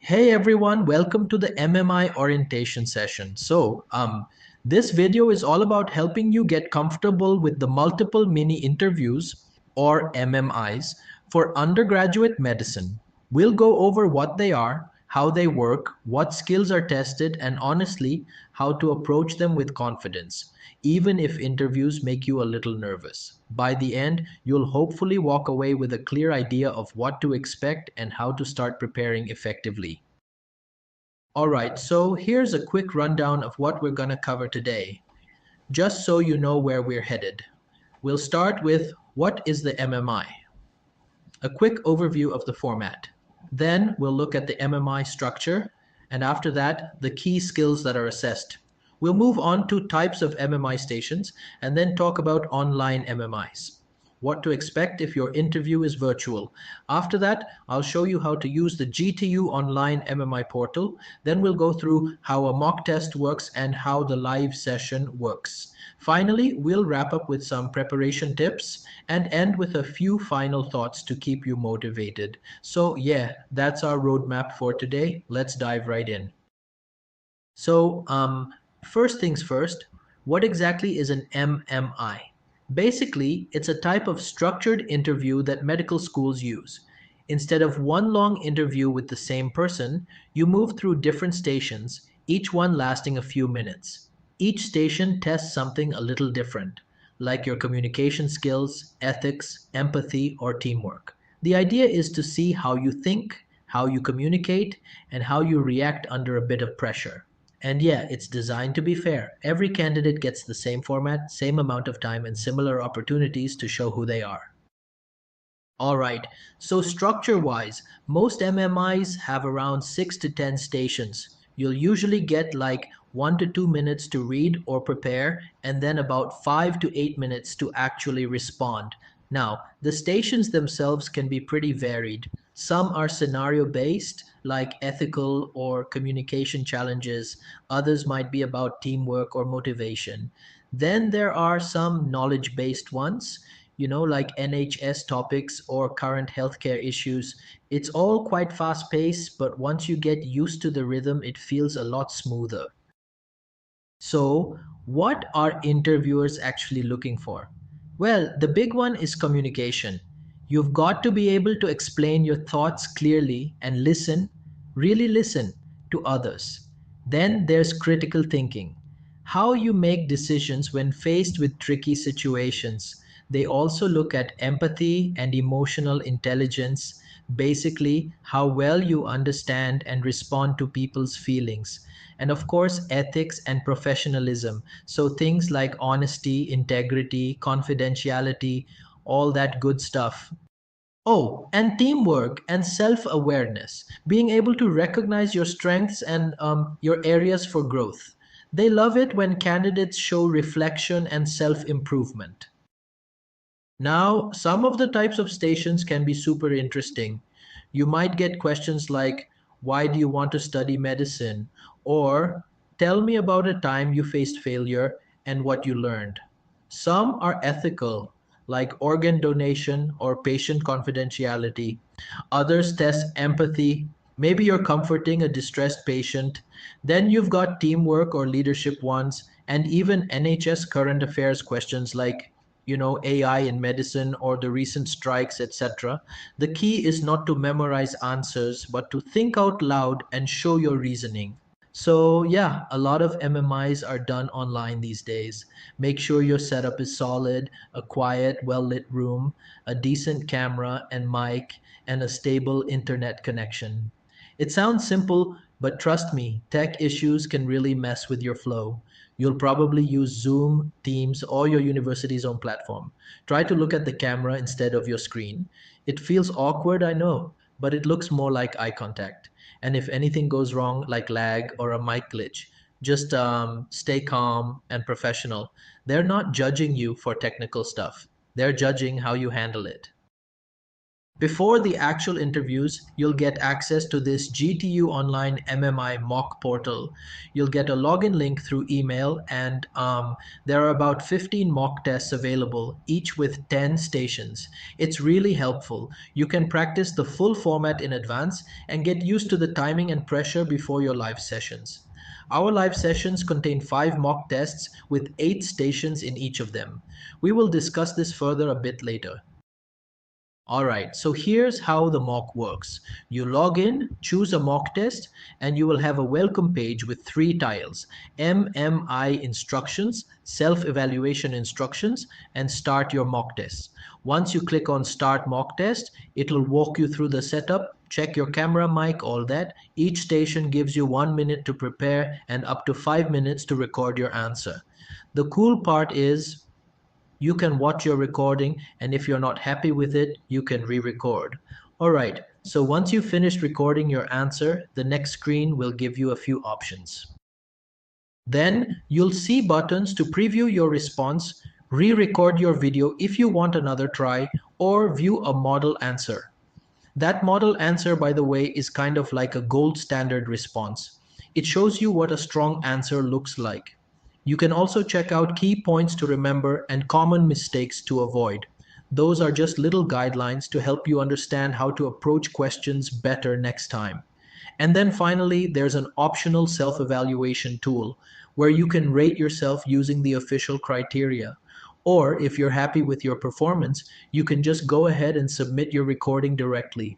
Hey everyone, welcome to the MMI orientation session. This video is all about helping you get comfortable with the multiple mini interviews or MMIs for undergraduate medicine. We'll go over what they are, how they work, what skills are tested, and honestly, how to approach them with confidence, even if interviews make you a little nervous. By the end, you'll hopefully walk away with a clear idea of what to expect and how to start preparing effectively. All right, so here's a quick rundown of what we're going to cover today, just so you know where we're headed. We'll start with what is the MMI? A quick overview of the format. Then we'll look at the MMI structure, and after that, the key skills that are assessed. We'll move on to types of MMI stations and then talk about online MMIs. What to expect if your interview is virtual. After that, I'll show you how to use the GTU online MMI portal. Then we'll go through how a mock test works and how the live session works. Finally, we'll wrap up with some preparation tips and end with a few final thoughts to keep you motivated. So, yeah, that's our roadmap for today. Let's dive right in. So, first things first, what exactly is an MMI? Basically, it's a type of structured interview that medical schools use. Instead of one long interview with the same person, you move through different stations, each one lasting a few minutes. Each station tests something a little different, like your communication skills, ethics, empathy, or teamwork. The idea is to see how you think, how you communicate, and how you react under a bit of pressure. And yeah, it's designed to be fair. Every candidate gets the same format, same amount of time, and similar opportunities to show who they are. All right, so structure wise, most MMIs have around 6 to 10 stations. You'll usually get like 1 to 2 minutes to read or prepare, and then about 5 to 8 minutes to actually respond. Now, the stations themselves can be pretty varied. Some are scenario based, like ethical or communication challenges, others might be about teamwork or motivation. Then there are some knowledge based ones, like NHS topics or current healthcare issues. It's all quite fast paced, but once you get used to the rhythm, it feels a lot smoother. So, what are interviewers actually looking for? Well, the big one is communication. You've got to be able to explain your thoughts clearly and listen, really listen to others. Then there's critical thinking. How you make decisions when faced with tricky situations. They also look at empathy and emotional intelligence, basically, how well you understand and respond to people's feelings. And of course, ethics and professionalism. So things like honesty, integrity, confidentiality, all that good stuff. Oh, and teamwork and self awareness, being able to recognize your strengths and your areas for growth. They love it when candidates show reflection and self improvement. Now, some of the types of stations can be super interesting. You might get questions like, why do you want to study medicine? Or, tell me about a time you faced failure and what you learned. Some are ethical, like organ donation or patient confidentiality. Others test empathy. Maybe you're comforting a distressed patient. Then you've got teamwork or leadership ones, and even NHS current affairs questions like, AI in medicine or the recent strikes, etc. The key is not to memorize answers, but to think out loud and show your reasoning. So, yeah, a lot of MMIs are done online these days. Make sure your setup is solid, a quiet, well lit room, a decent camera and mic, and a stable internet connection. It sounds simple, but trust me, tech issues can really mess with your flow. You'll probably use Zoom, Teams, or your university's own platform. Try to look at the camera instead of your screen. It feels awkward, I know, but it looks more like eye contact. And if anything goes wrong, like lag or a mic glitch, just stay calm and professional. They're not judging you for technical stuff, they're judging how you handle it. Before the actual interviews, you'll get access to this GTU Online MMI mock portal. You'll get a login link through email, and there are about 15 mock tests available, each with 10 stations. It's really helpful. You can practice the full format in advance and get used to the timing and pressure before your live sessions. Our live sessions contain 5 mock tests with 8 stations in each of them. We will discuss this further a bit later. Alright, so here's how the mock works. You log in, choose a mock test, and you will have a welcome page with 3 tiles: MMI instructions, self-evaluation instructions, and start your mock test. Once you click on start mock test, it'll walk you through the setup, check your camera, mic, all that. Each station gives you 1 minute to prepare and up to 5 minutes to record your answer. The cool part is you can watch your recording, and if you're not happy with it, you can re-record. Alright, so once you've finished recording your answer, the next screen will give you a few options. Then you'll see buttons to preview your response, re-record your video if you want another try, or view a model answer. That model answer, by the way, is kind of like a gold standard response. It shows you what a strong answer looks like. You can also check out key points to remember and common mistakes to avoid. Those are just little guidelines to help you understand how to approach questions better next time. And then finally, there's an optional self-evaluation tool where you can rate yourself using the official criteria. Or if you're happy with your performance, you can just go ahead and submit your recording directly.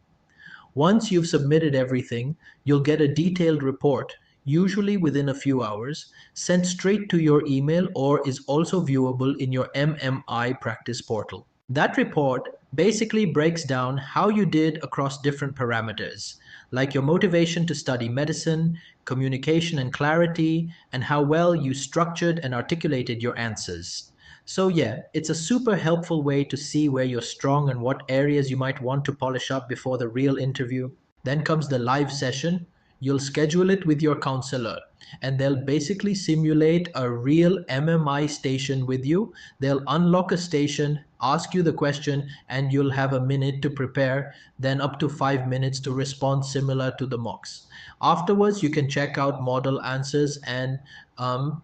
Once you've submitted everything, you'll get a detailed report, usually within a few hours, sent straight to your email or is also viewable in your MMI practice portal. That report basically breaks down how you did across different parameters, like your motivation to study medicine, communication and clarity, and how well you structured and articulated your answers. So yeah, it's a super helpful way to see where you're strong and what areas you might want to polish up before the real interview. Then comes the live session. You'll schedule it with your counselor, and they'll basically simulate a real MMI station with you. They'll unlock a station, ask you the question, and you'll have a minute to prepare, then up to 5 minutes to respond, similar to the mocks. Afterwards, you can check out model answers, and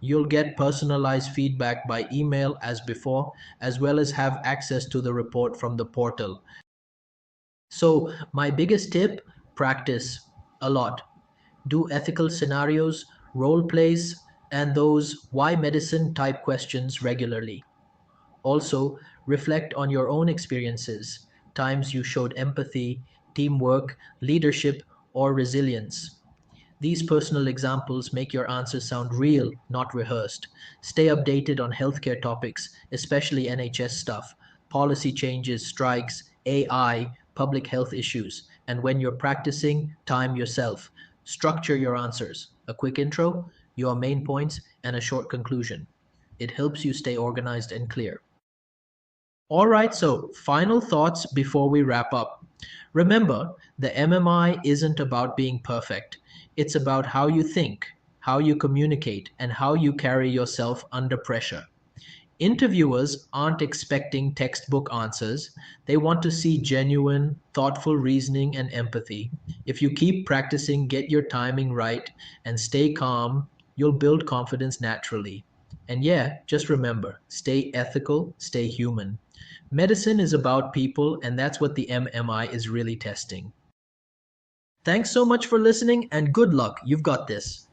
you'll get personalized feedback by email as before, as well as have access to the report from the portal. So, my biggest tip: practice a lot. Do ethical scenarios, role plays, and those why medicine type questions regularly. Also, reflect on your own experiences, times you showed empathy, teamwork, leadership, or resilience. These personal examples make your answers sound real, not rehearsed. Stay updated on healthcare topics, especially NHS stuff, policy changes, strikes, AI, public health issues. And when you're practicing, time yourself. Structure your answers: a quick intro, your main points, and a short conclusion. It helps you stay organized and clear. All right, so final thoughts before we wrap up. Remember, the MMI isn't about being perfect. It's about how you think, how you communicate, and how you carry yourself under pressure. Interviewers aren't expecting textbook answers. They want to see genuine, thoughtful reasoning and empathy. If you keep practicing, get your timing right, and stay calm, you'll build confidence naturally. And yeah, just remember, stay ethical, stay human. Medicine is about people, and that's what the MMI is really testing. Thanks so much for listening, and good luck. You've got this.